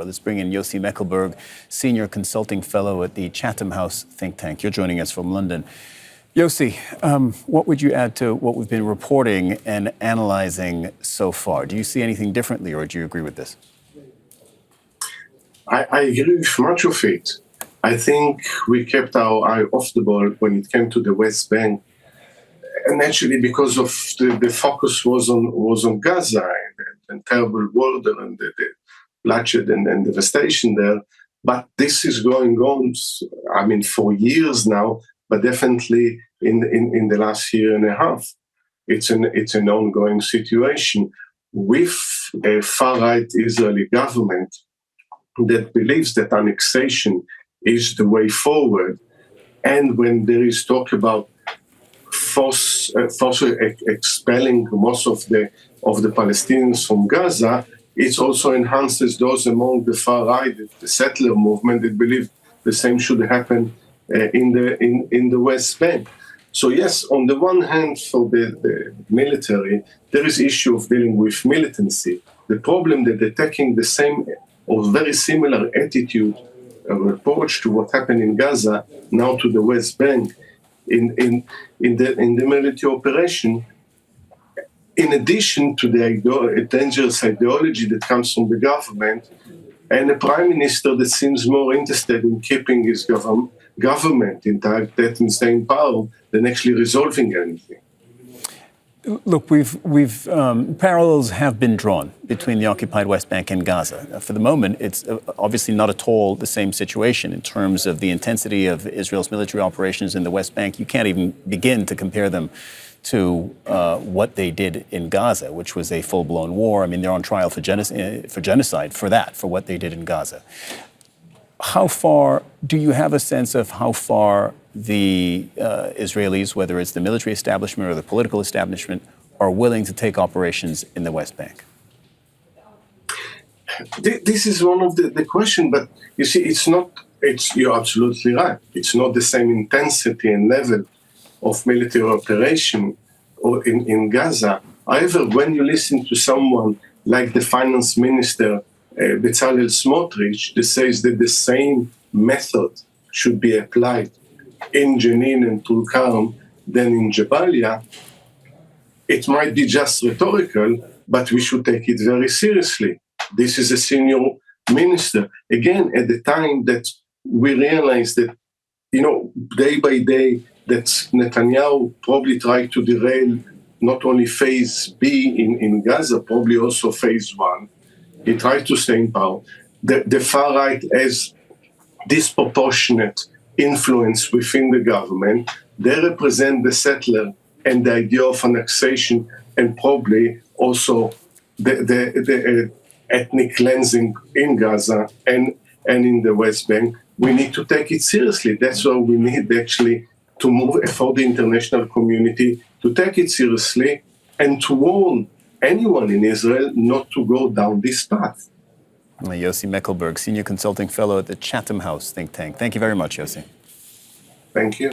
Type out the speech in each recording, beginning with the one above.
Let's bring in Yossi Mekelberg, Senior Consulting Fellow at the Chatham House think tank. You're joining us from London. Yossi, what would you add to what we've been reporting and analyzing so far? Do you see anything differently, or do you agree with this? I agree with much of it. I think we kept our eye off the ball when it came to the West Bank, and actually because of the focus was on Gaza and terrible border and the bloodshed and devastation there. But this is going on, I mean, for years now, but definitely in the last year and a half. It's an ongoing situation with a far-right Israeli government that believes that annexation is the way forward. And when there is talk about forcefully expelling most of the Palestinians from Gaza, it also enhances those among the far right, the settler movement, that believe the same should happen in the West Bank. So yes, on the one hand, for the military, there is issue of dealing with militancy. The problem that they're taking the same or very similar attitude or approach to what happened in Gaza now to the West Bank in the military operation, in addition to the dangerous ideology that comes from the government, and a prime minister that seems more interested in keeping his government intact, that in staying power, than actually resolving anything. Look, parallels have been drawn between the occupied West Bank and Gaza. For the moment, it's obviously not at all the same situation in terms of the intensity of Israel's military operations in the West Bank. You can't even begin to compare them to what they did in Gaza, which was a full-blown war. I mean, they're on trial for genocide for what they did in Gaza. How far, do you have a sense of how far the Israelis, whether it's the military establishment or the political establishment, are willing to take operations in the West Bank? This is one of the questions, but you see, you're absolutely right. It's not the same intensity and level of military operation or in Gaza. However, when you listen to someone like the finance minister, Bezalel Smotrich, that says that the same method should be applied in Jenin and Tulkarm than in Jabalia, it might be just rhetorical, but we should take it very seriously. This is a senior minister. Again, at the time that we realize that, day by day, that Netanyahu probably tried to derail not only phase B in Gaza, probably also phase 1. He tried to stay in power. The far right has disproportionate influence within the government. They represent the settler and the idea of annexation, and probably also the ethnic cleansing in Gaza and in the West Bank. We need to take it seriously. That's why we need actually to move for the international community to take it seriously and to warn anyone in Israel not to go down this path. Yossi Mekelberg, Senior Consulting Fellow at the Chatham House think tank. Thank you very much, Yossi. Thank you.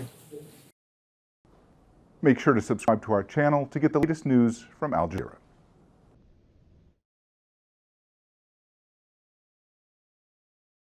Make sure to subscribe to our channel to get the latest news from Al Jazeera.